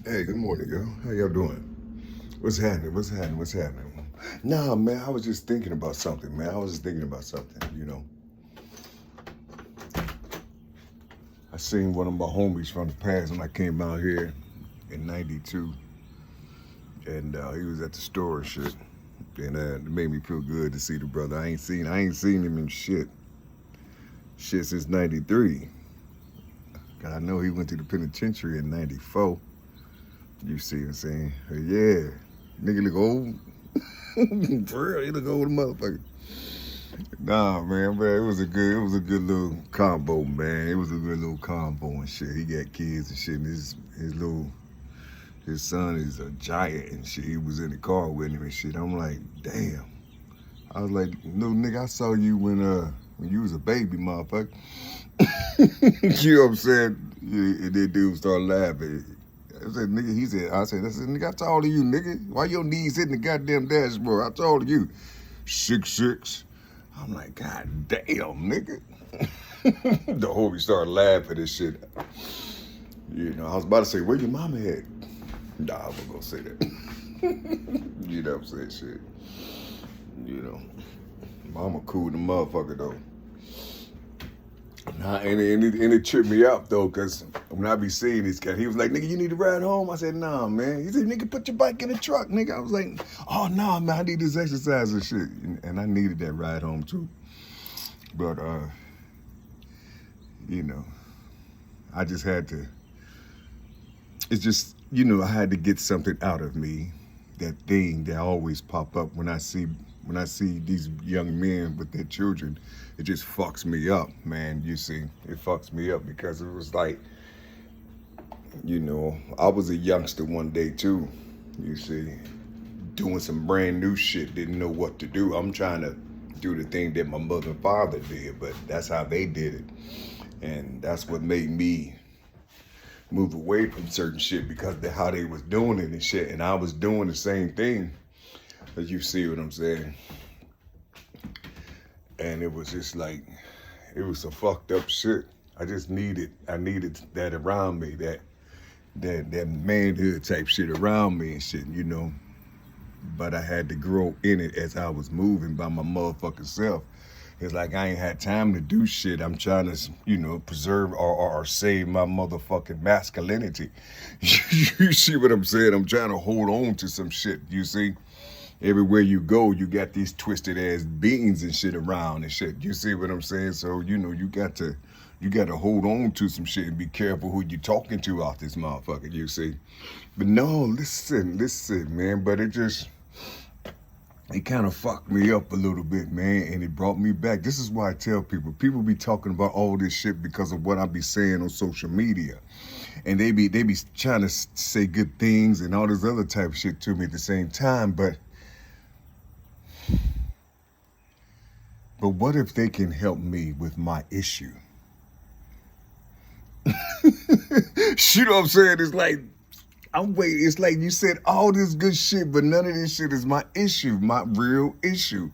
Hey, good morning, yo. How y'all doing? What's happening? What's happening? What's happening? Nah, man, I was just thinking about something, man. I was just thinking about something. I seen one of my homies from the past when I came out here in 92, and he was at the store and shit. And it made me feel good to see the brother. I ain't seen him in shit since 93. God, I know he went to the penitentiary in 94. You see what I'm saying? Yeah. Nigga look old. For real, he look old motherfucker. Nah, man, it was a good little combo, man. It was a good little combo and shit. He got kids and shit. And his son is a giant and shit. He was in the car with him and shit. I'm like, damn. I was like, no nigga, I saw you when you was a baby, motherfucker. You know what I'm saying? Yeah, and that dude started laughing. I said, nigga, I said, nigga, I told you, nigga. Why your knees hitting the goddamn dashboard? I told you. 6'6". I'm like, God damn, nigga. The homie started laughing and shit. I was about to say, where your mama at? Nah, I wasn't gonna say that. You know what I'm saying? Shit. You know. Mama cool the motherfucker though. Nah, and it tripped me out though, cause when I be seeing this guy, he was like, nigga, you need to ride home? I said, nah, man. He said, nigga, put your bike in the truck, nigga. I was like, oh nah, man, I need this exercise and shit. And I needed that ride home too. But you know, I just had to, it's just, I had to get something out of me. That thing that always pop up when I see these young men with their children, it just fucks me up, man. You see, it fucks me up because it was like, I was a youngster one day too. You see, doing some brand new shit, didn't know what to do. I'm trying to do the thing that my mother and father did, but that's how they did it, and that's what made me move away from certain shit because of how they was doing it and shit, and I was doing the same thing. As you see what I'm saying, and it was just like, it was some fucked up shit. I needed that around me, that manhood type shit around me and shit. But I had to grow in it as I was moving by my motherfucking self. It's like I ain't had time to do shit. I'm trying to, preserve or save my motherfucking masculinity. You see what I'm saying? I'm trying to hold on to some shit, you see? Everywhere you go, you got these twisted ass beings and shit around and shit. You see what I'm saying? So, you got to hold on to some shit and be careful who you talking to out this motherfucker, you see? But no, listen, man, but it kind of fucked me up a little bit, man, and it brought me back. This is why I tell people be talking about all this shit because of what I be saying on social media. And they be trying to say good things and all this other type of shit to me at the same time, but what if they can help me with my issue? You know what I'm saying? It's like, I'm waiting. It's like you said all this good shit, but none of this shit is my issue, my real issue.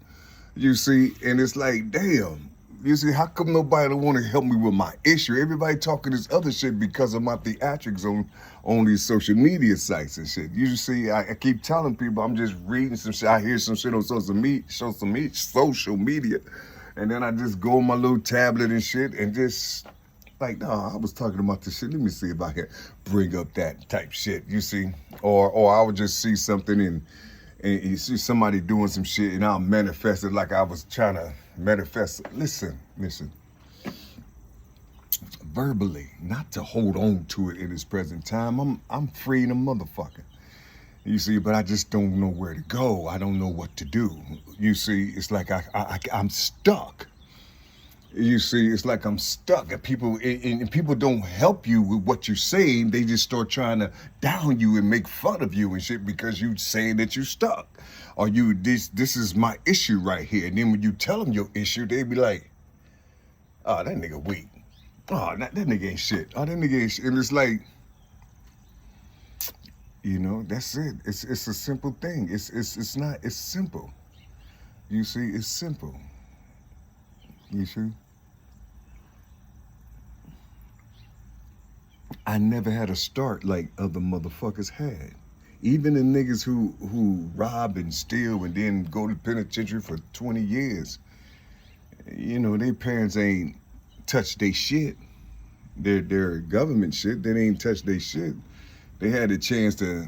You see? And it's like, damn. You see, how come nobody don't want to help me with my issue? Everybody talking this other shit because of my theatrics on these social media sites and shit. You see, I keep telling people I'm just reading some shit. I hear some shit on social media, and then I just go on my little tablet and shit and just like, no, I was talking about this shit. Let me see if I can bring up that type shit. You see, or I would just see something and you see somebody doing some shit and I'll manifest it like I was trying to manifest it. Listen, verbally, not to hold on to it in this present time. I'm free in a motherfucker. You see, but I just don't know where to go. I don't know what to do. You see, it's like I'm stuck. You see, it's like I'm stuck. And people don't help you with what you're saying. They just start trying to down you and make fun of you and shit because you saying that you're stuck, or this is my issue right here. And then when you tell them your issue, they be like, "Oh, that nigga weak. Oh, that nigga ain't shit. Oh, that nigga ain't shit." And it's like, that's it. It's a simple thing. It's not. It's simple. You see, it's simple. You see. I never had a start like other motherfuckers had. Even the niggas who rob and steal and then go to penitentiary for 20 years, you know, their parents ain't touched their shit. Their government shit, they ain't touched their shit. They had a chance to,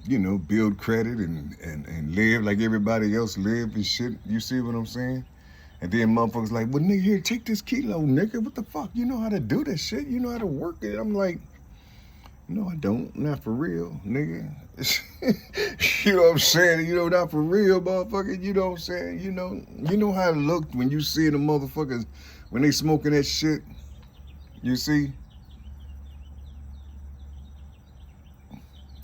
you know, build credit and live like everybody else live and shit. You see what I'm saying? And then motherfuckers like, well, nigga, here, take this kilo, nigga. What the fuck? You know how to do that shit? You know how to work it? I'm like, no, I don't. Not for real, nigga. You know what I'm saying? You know, not for real, motherfucker. You know what I'm saying? You know how it looked when you see the motherfuckers when they smoking that shit. You see,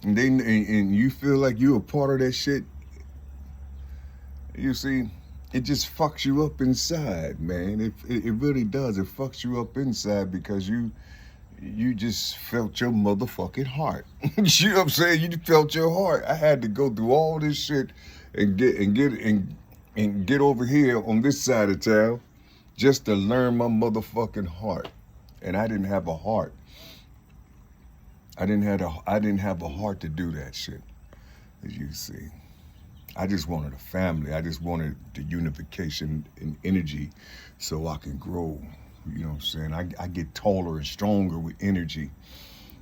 and you feel like you a part of that shit. You see, it just fucks you up inside, man. It really does. It fucks you up inside because you just felt your motherfucking heart. You know what I'm saying? You felt your heart. I had to go through all this shit and get over here on this side of town just to learn my motherfucking heart. And I didn't have a heart. I didn't have a heart to do that shit. As you see, I just wanted a family. I just wanted the unification and energy so I can grow. You know what I'm saying? I get taller and stronger with energy.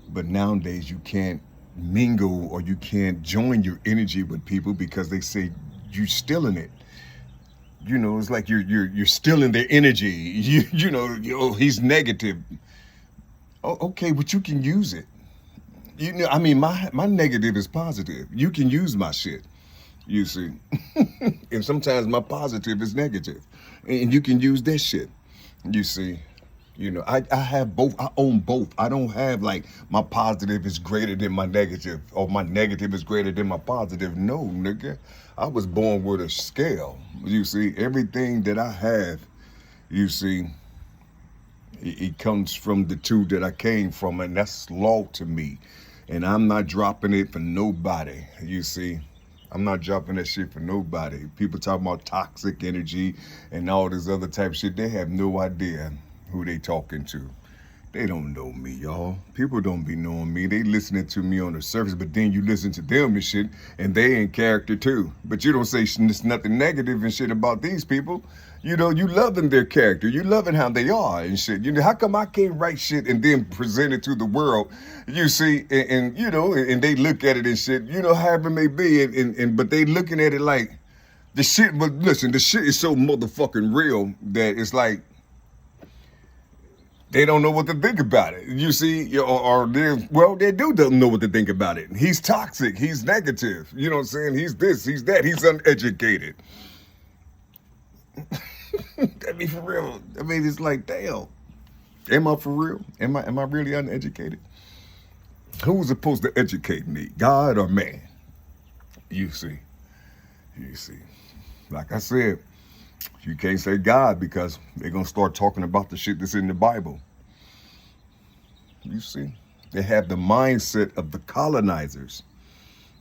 But nowadays you can't mingle or you can't join your energy with people because they say you're stealing it. You know, it's like you're stealing their energy. You know, he's negative. Oh, okay, but you can use it. You know, I mean, my negative is positive. You can use my shit. You see, and sometimes my positive is negative, and you can use that shit. You see, you know, I have both. I own both. I don't have like my positive is greater than my negative or my negative is greater than my positive. No, nigga. I was born with a scale. You see, everything that I have, you see, it comes from the two that I came from, and that's law to me. And I'm not dropping it for nobody. You see. I'm not dropping that shit for nobody. People talking about toxic energy and all this other type of shit. They have no idea who they talking to. They don't know me, y'all. People don't be knowing me. They listening to me on the surface, but then you listen to them and shit, and they in character too. But you don't say nothing negative and shit about these people. You know, you loving their character. You loving how they are and shit. You know, how come I can't write shit and then present it to the world? You see, and you know, and they look at it and shit, you know, however it may be, but they looking at it like the shit, but listen, the shit is so motherfucking real that it's like, they don't know what to think about it. You see, or they do don't know what to think about it. He's toxic. He's negative. You know what I'm saying? He's this, he's that. He's uneducated. That be for real. I mean, it's like, damn. Am I for real? Am I really uneducated? Who was supposed to educate me? God or man? You see. Like I said, you can't say God because they're going to start talking about the shit that's in the Bible. You see, they have the mindset of the colonizers.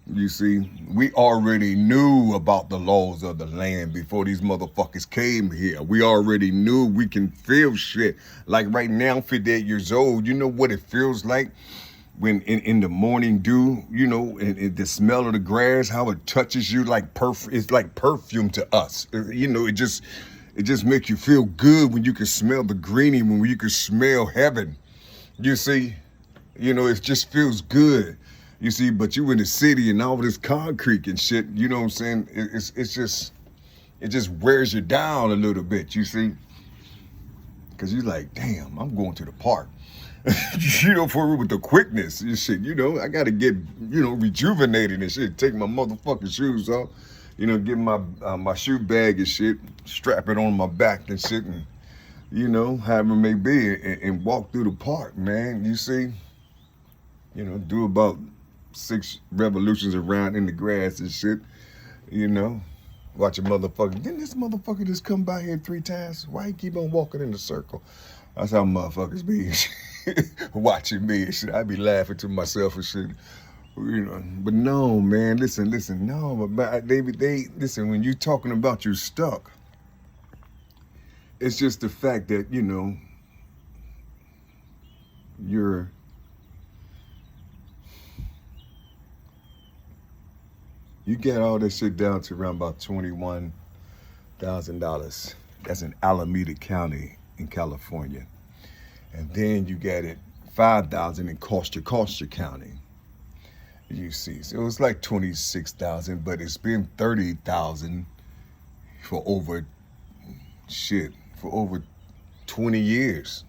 You see, we already knew about the laws of the land before these motherfuckers came here. We already knew we can feel shit. Like right now, I'm 58 years old. You know what it feels like when in the morning dew, you know, and the smell of the grass, how it touches you like it's like perfume to us. You know, it just makes you feel good when you can smell the greenie, when you can smell heaven. You see, you know, it just feels good. You see, but you in the city and all this concrete and shit, you know what I'm saying? It just wears you down a little bit, you see? Because you're like, damn, I'm going to the park. You know, for with the quickness and shit, you know, I got to get, you know, rejuvenated and shit. Take my motherfucking shoes off, you know, get my shoe bag and shit, strap it on my back and shit, and, you know, however it may be, and walk through the park, man. You see? You know, do about 6 revolutions around in the grass and shit, you know. Watch a motherfucker. Didn't this motherfucker just come by here 3 times? Why he keep on walking in the circle? That's how motherfuckers be watching me and shit. I be laughing to myself and shit. You know, but no, man, listen, no, but they listen, when you talking about you stuck, it's just the fact that, you know, you're You get all that shit down to around about $21,000. That's in Alameda County in California. And then you get it 5,000 in Costa County. You see, so it's like 26,000, but it's been 30,000 for over 20 years.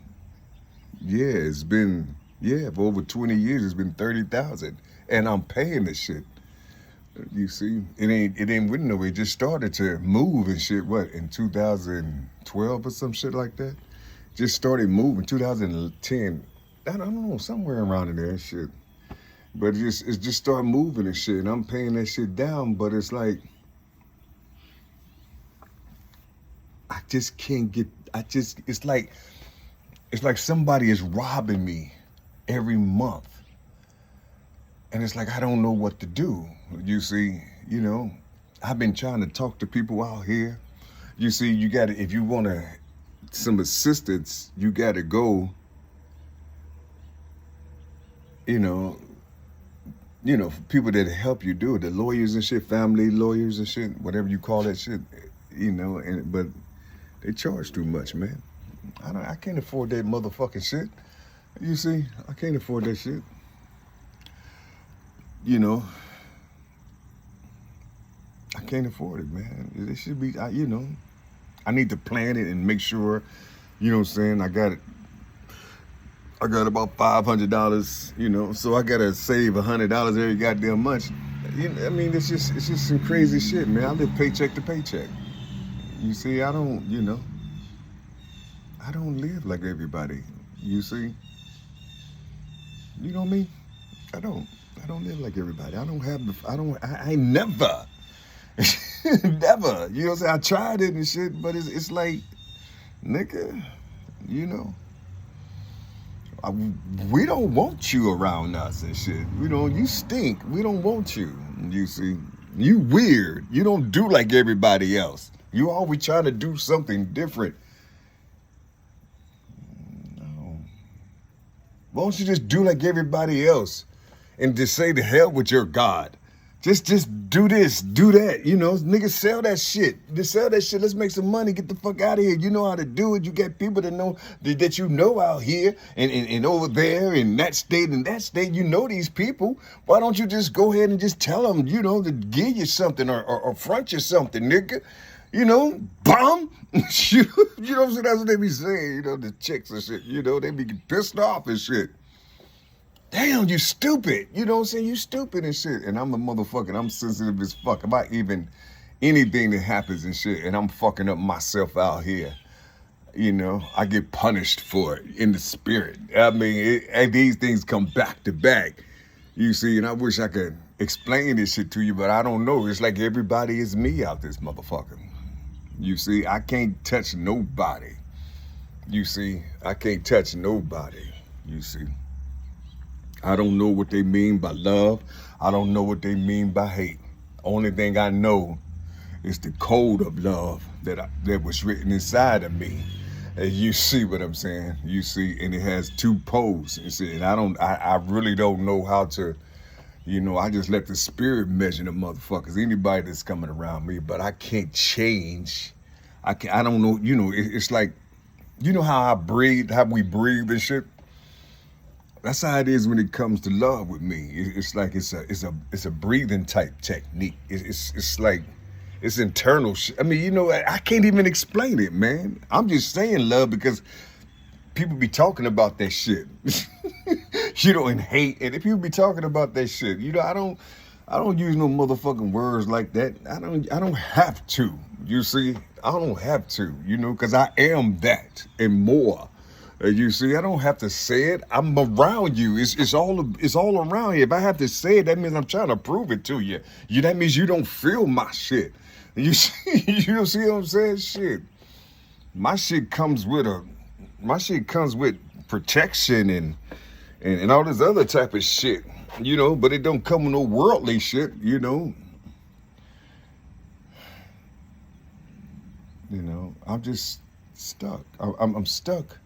Yeah, it's been for over 20 years. It's been 30,000, and I'm paying this shit. You see, it ain't went nowhere. It just started to move and shit. What, in 2012 or some shit like that? Just started moving 2010. I don't know, somewhere around in there and shit. But it just started moving and shit, and I'm paying that shit down. But it's like I just can't get. It's like somebody is robbing me every month, and it's like I don't know what to do. You see, I've been trying to talk to people out here. You see, you got to, if you want some assistance, you got to go. People that help you do it, the lawyers and shit, family lawyers and shit, whatever you call that shit, but they charge too much, man. I can't afford that motherfucking shit. You see, I can't afford that shit. I can't afford it, man. It should be, I need to plan it and make sure, what I'm saying, I got about $500, so I gotta save $100 every goddamn month. It's just some crazy shit, man. I live paycheck to paycheck. You see, I don't live like everybody. You see, you know me. I don't live like everybody. I never, never. You know what I'm saying? I tried it and shit, but it's like, nigga, we don't want you around us and shit. You stink. We don't want you. You see, you weird. You don't do like everybody else. You always trying to do something different. No. Why don't you just do like everybody else and just say to hell with your God? Just do this, do that, niggas sell that shit. Just sell that shit. Let's make some money. Get the fuck out of here. You know how to do it. You got people that know that out here and over there in that state and that state. You know these people. Why don't you just go ahead and just tell them, to give you something or front you something, nigga? Bum. You know what I'm saying? That's what they be saying, the chicks and shit. They be pissed off and shit. Damn, you stupid. You know what I'm saying? You stupid and shit. And I'm a motherfucker. I'm sensitive as fuck about even anything that happens and shit. And I'm fucking up myself out here. I get punished for it in the spirit. And these things come back to back. You see, and I wish I could explain this shit to you, but I don't know. It's like everybody is me out this motherfucker. You see, I can't touch nobody. You see, I can't touch nobody. You see. I don't know what they mean by love. I don't know what they mean by hate. Only thing I know is the code of love that was written inside of me. And you see what I'm saying? You see, and it has two poles. You see, and I really don't know how to, I just let the spirit measure the motherfuckers. Anybody that's coming around me, but I can't change. I don't know. It's like, how we breathe and shit. That's how it is when it comes to love with me. It's like it's a breathing type technique. It's like it's internal shit. I can't even explain it, man. I'm just saying love because people be talking about that shit. And hate, and if people be talking about that shit, I don't use no motherfucking words like that. I don't have to. You see, I don't have to. Because I am that and more. You see, I don't have to say it. I'm around you. It's all around you. If I have to say it, that means I'm trying to prove it to you. That means you don't feel my shit. You see, you see what I'm saying? Shit. My shit comes with protection and all this other type of shit. But it don't come with no worldly shit, I'm just stuck. I'm stuck.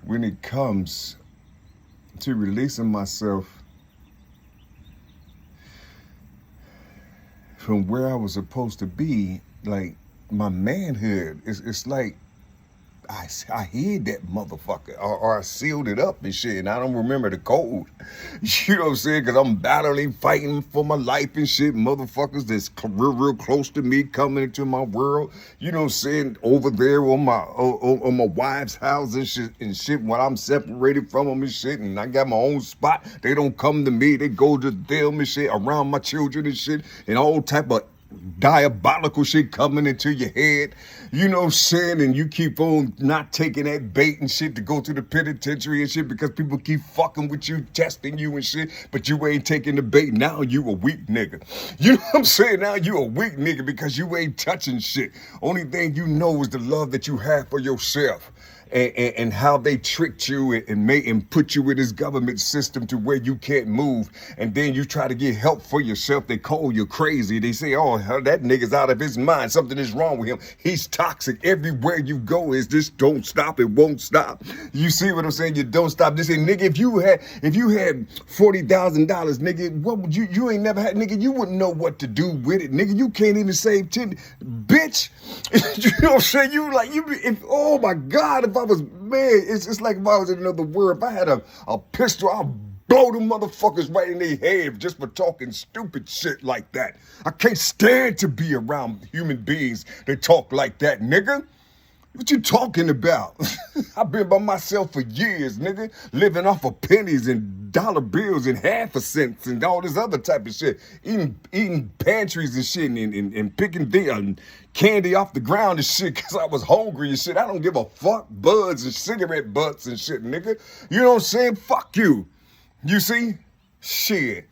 When it comes to releasing myself from where I was supposed to be, like my manhood. It's like I hid that motherfucker or I sealed it up and shit, and I don't remember the code. You know what I'm saying? Because I'm battling, fighting for my life and shit. Motherfuckers that's real close to me coming into my world. You know what I'm saying? Over there on my wife's house and shit when I'm separated from them and shit, and I got my own spot. They don't come to me. They go to them and shit around my children and shit, and all type of diabolical shit coming into your head, you know what I'm saying? And you keep on not taking that bait and shit to go to the penitentiary and shit because people keep fucking with you, testing you and shit, but you ain't taking the bait. Now you a weak nigga. You know what I'm saying? Now you a weak nigga because you ain't touching shit. Only thing you know is the love that you have for yourself. And how they tricked you and put you in this government system to where you can't move. And then you try to get help for yourself. They call you crazy. They say, oh, that nigga's out of his mind. Something is wrong with him. He's toxic. Everywhere you go is this don't stop. It won't stop. You see what I'm saying? You don't stop. They say, nigga, if you had $40,000, nigga, what would you ain't never had, nigga, you wouldn't know what to do with it. Nigga, you can't even save 10, bitch. You know what I'm saying? Oh my God, if I was, man, it's like if I was in another world. If I had a pistol, I'd blow them motherfuckers right in their head just for talking stupid shit like that. I can't stand to be around human beings that talk like that, nigga. What you talking about? I've been by myself for years, nigga, living off of pennies and dollar bills and half a cents and all this other type of shit. Eating pantries and shit and picking candy off the ground and shit because I was hungry and shit. I don't give a fuck. Buds and cigarette butts and shit, nigga. You know what I'm saying? Fuck you. You see? Shit.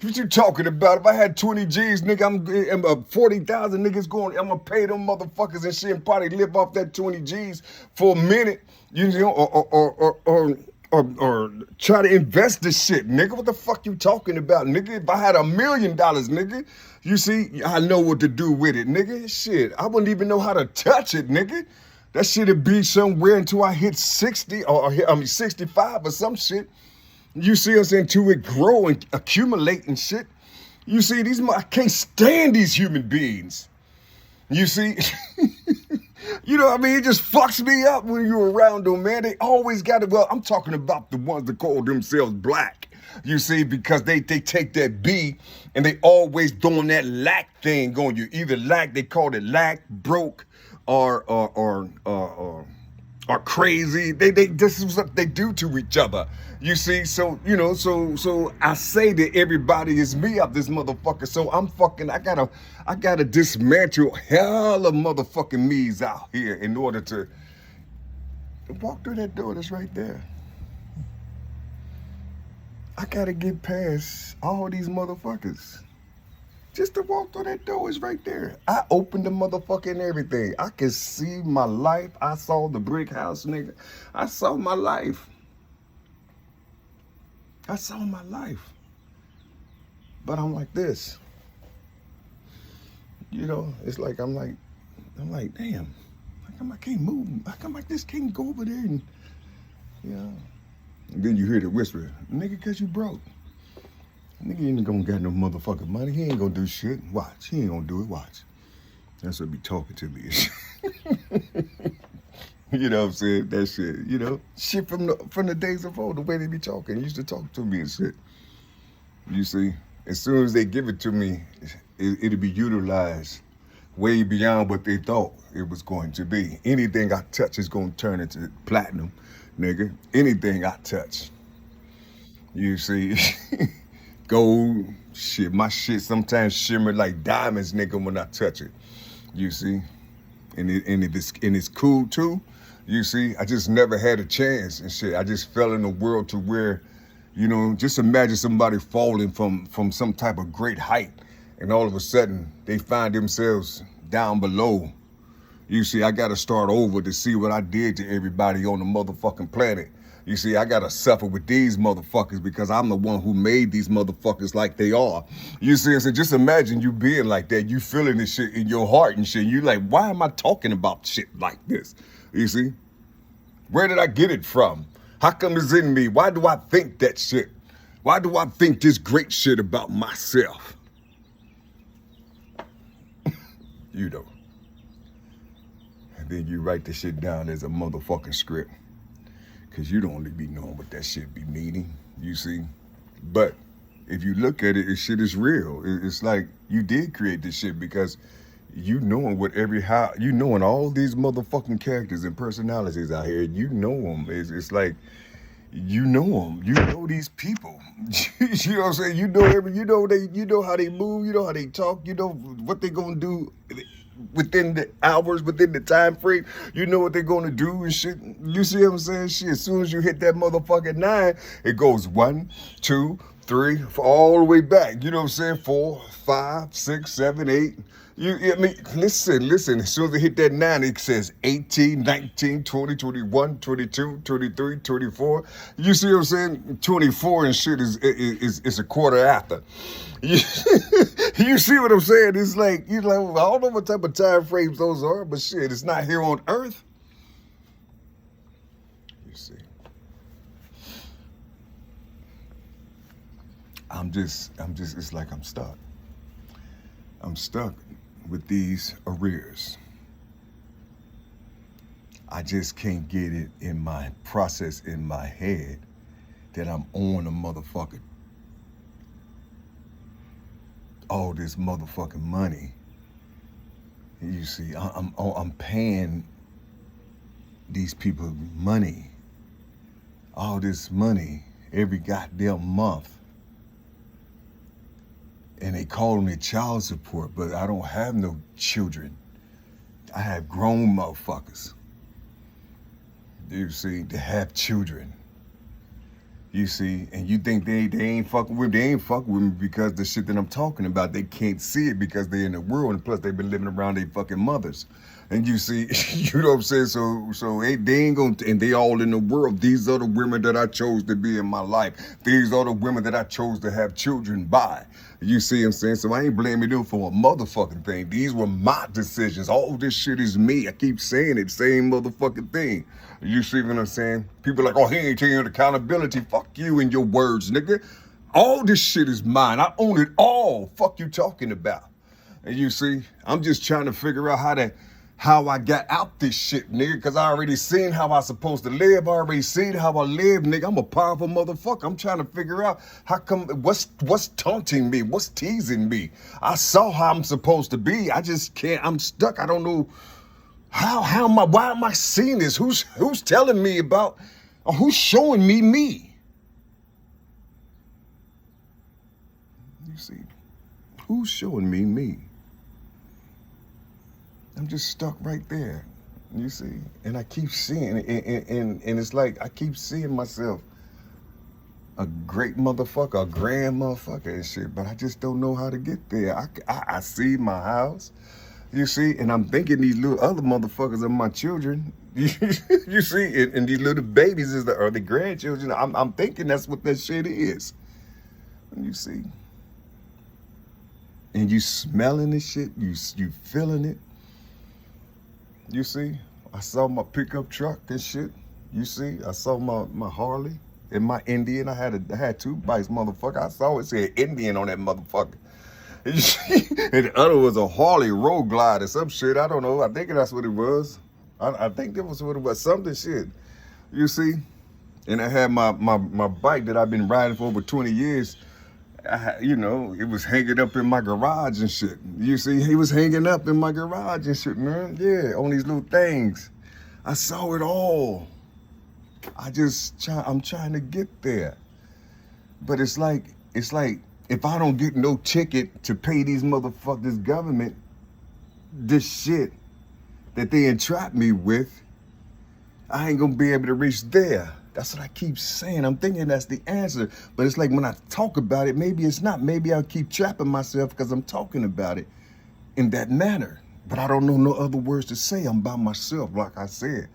What you talking about? If I had 20 G's, nigga, I'm 40,000 niggas going, I'm gonna pay them motherfuckers and shit and probably live off that 20 G's for a minute, you know, or try to invest this shit, nigga. What the fuck you talking about, nigga? If I had $1 million, nigga, you see, I know what to do with it, nigga. Shit, I wouldn't even know how to touch it, nigga. That shit'd be somewhere until I hit 60 or 65 or some shit. You see what I'm saying? To it grow and accumulate and shit. You see, I can't stand these human beings. You see? You know what I mean? It just fucks me up when you're around them, man. They always got it. Well, I'm talking about the ones that call themselves black. You see, because they take that B and they always doing that lack thing on you. Either lack, they call it lack, broke, or crazy. This is what they do to each other. You see, so you know, so I say that everybody is me up this motherfucker. So I gotta dismantle hell of motherfucking me's out here in order to walk through that door that's right there. I gotta get past all these motherfuckers. Just to walk through that door is right there. I opened the motherfucking everything. I can see my life. I saw the brick house, nigga. I saw my life. I saw my life. But I'm like this. You know, it's like I'm like, damn, how come I can't move? How come I just can't go over there and, you know? And then you hear the whisper, nigga, cause you broke. Nigga ain't gonna got no motherfucking money. He ain't gonna do shit. Watch. He ain't gonna do it. Watch. That's what be talking to me. You know what I'm saying? That shit, you know? Shit from the days of old, the way they be talking. Used to talk to me and shit. You see? As soon as they give it to me, it'll be utilized way beyond what they thought it was going to be. Anything I touch is gonna turn into platinum, nigga. Anything I touch. You see? Gold, shit, my shit sometimes shimmer like diamonds, nigga, when I touch it. You see? And it's cool too. You see, I just never had a chance and shit. I just fell in the world to where, you know, just imagine somebody falling from some type of great height and all of a sudden they find themselves down below. You see, I gotta start over to see what I did to everybody on the motherfucking planet. You see, I gotta suffer with these motherfuckers because I'm the one who made these motherfuckers like they are. You see, so just imagine you being like that, you feeling this shit in your heart and shit. You like, why am I talking about shit like this? You see? Where did I get it from? How come it's in me? Why do I think that shit? Why do I think this great shit about myself? You know. And then you write the shit down as a motherfucking script. Cause you don't be knowing what that shit be meaning, you see? But if you look at it, this shit is real. It's like you did create this shit because you knowing you knowing all these motherfucking characters and personalities out here, you know them. It's like, you know them. You know these people. You know what I'm saying? You know you know how they move, you know how they talk, you know what they gonna do within the hours, within the time frame. You know what they're gonna do and shit. You see what I'm saying? Shit, as soon as you hit that motherfucking 9, it goes 1, 2, 3, all the way back. You know what I'm saying? 4, 5, 6, 7, 8. I mean, listen. As soon as it hit that 9, it says 18, 19, 20, 21, 22, 23, 24. You see what I'm saying? 24 and shit is a quarter after. You see what I'm saying? It's like, you know, I don't know what type of time frames those are, but shit, it's not here on Earth. You see. I'm just, it's like I'm stuck. I'm stuck with these arrears. I just can't get it in my process in my head that I'm on a motherfucker. All this motherfucking money. You see, I'm paying these people money. All this money every goddamn month. And they call me child support, but I don't have no children. I have grown motherfuckers. You see, to have children. You see, and you think they ain't fucking with me. They ain't fucking with me because the shit that I'm talking about, they can't see it because they're in the world, and plus they've been living around their fucking mothers. And you see, you know what I'm saying? So they ain't gonna, and they all in the world. These are the women that I chose to be in my life. These are the women that I chose to have children by. You see what I'm saying? So I ain't blaming them for a motherfucking thing. These were my decisions. All this shit is me. I keep saying it, same motherfucking thing. You see what I'm saying? People are like, oh, he ain't taking accountability. Fuck you and your words, nigga. All this shit is mine. I own it all. Fuck you talking about. And you see, I'm just trying to figure out how I got out this shit, nigga, because I already seen how I supposed to live. I already seen how I live, nigga. I'm a powerful motherfucker. I'm trying to figure out how come, what's taunting me? What's teasing me? I saw how I'm supposed to be. I just can't, I'm stuck. I don't know why am I seeing this? Who's telling me about, or who's showing me? You see, who's showing me? I'm just stuck right there, you see? And I keep seeing it, and it's like I keep seeing myself a great motherfucker, a grand motherfucker and shit, but I just don't know how to get there. I see my house, you see, and I'm thinking these little other motherfuckers are my children, you see, and these little babies are the grandchildren. I'm thinking that's what that shit is, you see? And you smelling this shit, you feeling it. You see, I saw my pickup truck and shit. You see, I saw my Harley and my Indian. I had 2 bikes, motherfucker. I saw it said Indian on that motherfucker. You see, and the other was a Harley Road Glide or some shit. I don't know. I think that's what it was. I think that was what it was. Something shit. You see, and I had my bike that I've been riding for over 20 years. You know, it was hanging up in my garage and shit. You see, he was hanging up in my garage and shit, man. Yeah, on these little things. I saw it all. I'm trying to get there. But it's like, if I don't get no ticket to pay these motherfuckers government this shit that they entrapped me with, I ain't gonna be able to reach there. That's what I keep saying. I'm thinking that's the answer. But it's like when I talk about it, maybe it's not. Maybe I'll keep trapping myself because I'm talking about it in that manner. But I don't know no other words to say. I'm by myself, like I said.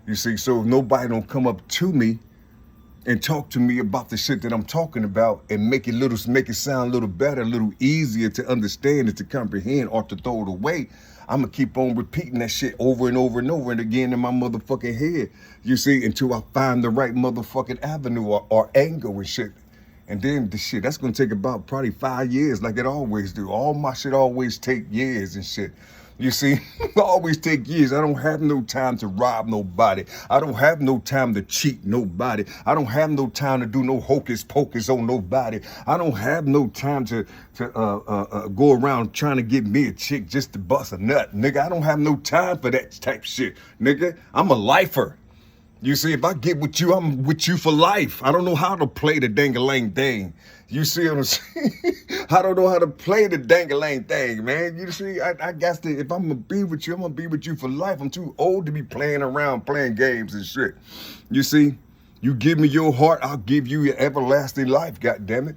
You see, so if nobody don't come up to me and talk to me about the shit that I'm talking about and make it sound a little better, a little easier to understand and to comprehend or to throw it away, I'm gonna keep on repeating that shit over and over and over and again in my motherfucking head. You see, until I find the right motherfucking avenue or angle and shit And then the shit, that's gonna take about probably 5 years, like it always do. All my shit always take years and shit. You see, always take years. I don't have no time to rob nobody. I don't have no time to cheat nobody. I don't have no time to do no hocus pocus on nobody. I don't have no time to go around trying to get me a chick just to bust a nut, nigga. I don't have no time for that type shit, nigga. I'm a lifer. You see, if I get with you, I'm with you for life. I don't know how to play the dang-a-lang thing. You see what I'm saying? I don't know how to play the dang-a-lang thing, man. You see, I got to, if I'm going to be with you, I'm going to be with you for life. I'm too old to be playing around, playing games and shit. You see, you give me your heart, I'll give you your everlasting life, goddammit.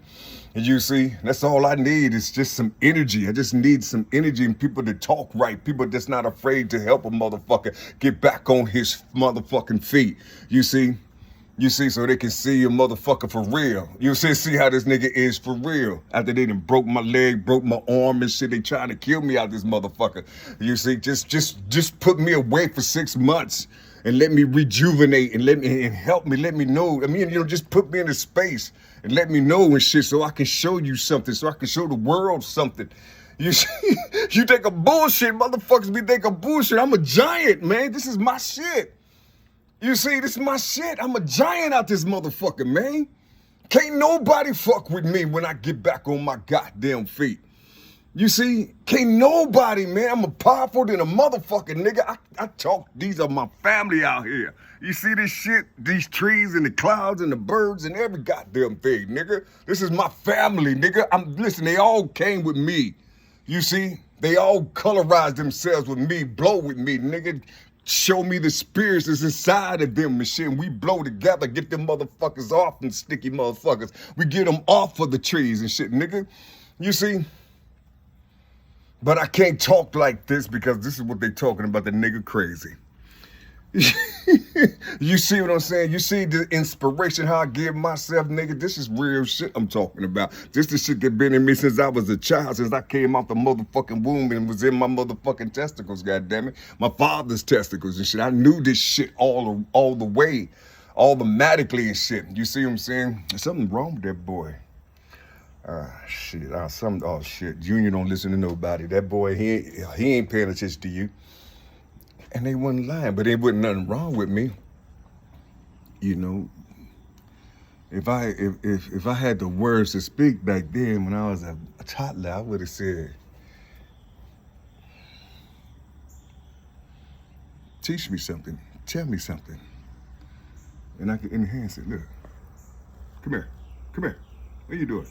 And you see, that's all I need is just some energy. I just need some energy and people to talk right. People that's not afraid to help a motherfucker get back on his motherfucking feet. You see, so they can see a motherfucker for real. You see how this nigga is for real. After they done broke my leg, broke my arm and shit, they trying to kill me out this motherfucker. You see, just put me away for 6 months and let me rejuvenate and help me, let me know. I mean, just put me in a space and let me know and shit so I can show you something, so I can show the world something. You see, you think of bullshit, motherfuckers be thinking bullshit. I'm a giant, man. This is my shit. You see, this is my shit. I'm a giant out this motherfucker, man. Can't nobody fuck with me when I get back on my goddamn feet. You see, can't nobody, man. I'm a powerful than a motherfucker, nigga. I talk, these are my family out here. You see this shit, these trees and the clouds and the birds and every goddamn thing, nigga. This is my family, nigga. Listen, they all came with me. You see, they all colorized themselves with me, blow with me, nigga. Show me the spirits that's inside of them and shit. And we blow together, get them motherfuckers off, them sticky motherfuckers. We get them off of the trees and shit, nigga. You see? But I can't talk like this because this is what they talking about, the nigga crazy. You see what I'm saying? You see the inspiration how I give myself, nigga? This is real shit I'm talking about. This the shit that been in me since I was a child, since I came out the motherfucking womb and was in my motherfucking testicles, goddammit. My father's testicles and shit. I knew this shit all the way, automatically and shit. You see what I'm saying? There's something wrong with that boy. Shit. Junior don't listen to nobody. That boy, he ain't paying attention to you. And they wasn't lying, but there wasn't nothing wrong with me. You know, if I had the words to speak back then when I was a toddler, I would have said, teach me something, tell me something. And I could enhance it. Look, come here. What are you doing?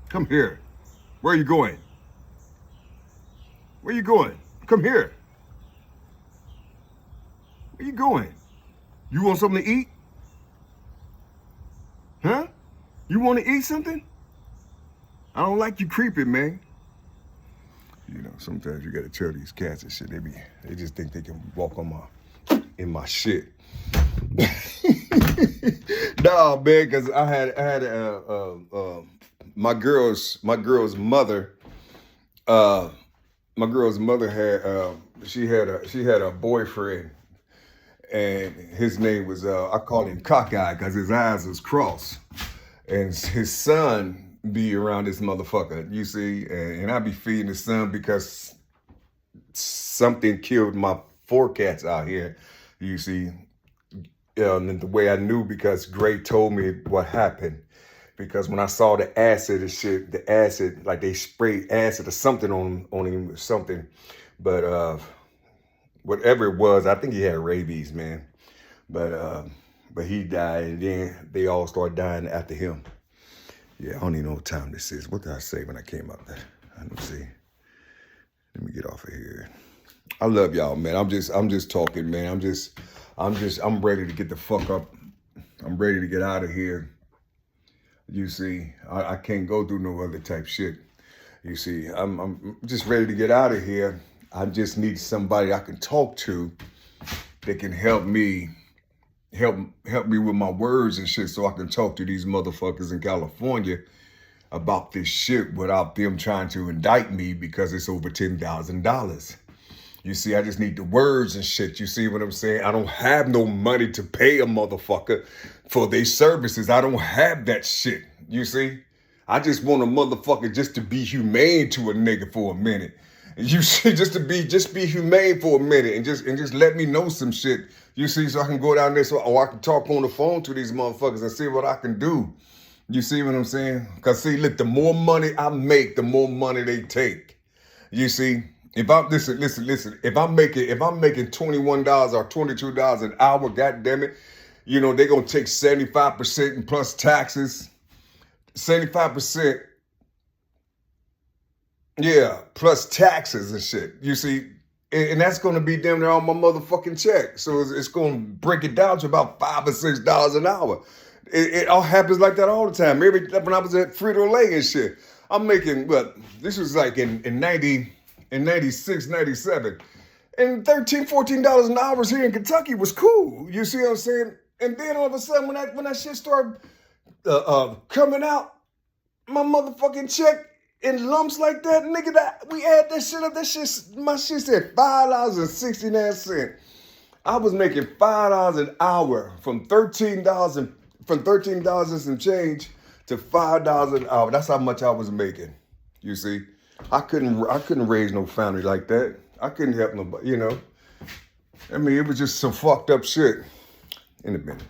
Come here. Where are you going? Come here. Where you going? You want something to eat? Huh? You want to eat something? I don't like you creeping, man. You know, sometimes you gotta tell these cats and shit. They just think they can walk in my shit. Nah, man, cause I had my girl's mother. My girl's mother had a boyfriend. And his name was, I call him Cockeye because his eyes was crossed. And his son be around this motherfucker, you see. And I be feeding his son because something killed my 4 cats out here, you see. And the way I knew because Gray told me what happened. Because when I saw the acid and shit, like they sprayed acid or something on him or something. But, whatever it was, I think he had rabies, man. But he died, and then they all started dying after him. Yeah, I don't even know what time this is. What did I say when I came up there? I don't see. Let me get off of here. I love y'all, man. I'm just talking, man. I'm ready to get the fuck up. I'm ready to get out of here. You see, I can't go through no other type shit. You see, I'm just ready to get out of here. I just need somebody I can talk to that can help me with my words and shit so I can talk to these motherfuckers in California about this shit without them trying to indict me because it's over $10,000. You see, I just need the words and shit. You see what I'm saying? I don't have no money to pay a motherfucker for their services. I don't have that shit. You see? I just want a motherfucker just to be humane to a nigga for a minute. You see, just be humane for a minute and just let me know some shit. You see, so I can go down there or I can talk on the phone to these motherfuckers and see what I can do. You see what I'm saying? Cause see, look, the more money I make, the more money they take. You see, if I'm listen, if I'm making $21 or $22 an hour, goddamn it, you know, they're gonna take 75% and plus taxes. 75%, yeah, plus taxes and shit. You see, and that's gonna be damn near on my motherfucking check. So it's gonna break it down to about $5 or $6 an hour. It all happens like that all the time. Maybe when I was at Frito-Lay and shit, I'm making, but this was like in 96, 97. And $13, $14 an hour here in Kentucky was cool. You see what I'm saying? And then all of a sudden when that shit started coming out, my motherfucking check in lumps like that, nigga, that we add that shit up, my shit said $5.69. I was making $5 an hour from $13 and some change to $5 an hour. That's how much I was making. You see, I couldn't raise no family like that. I couldn't help nobody. You know, I mean, it was just some fucked up shit. In a minute.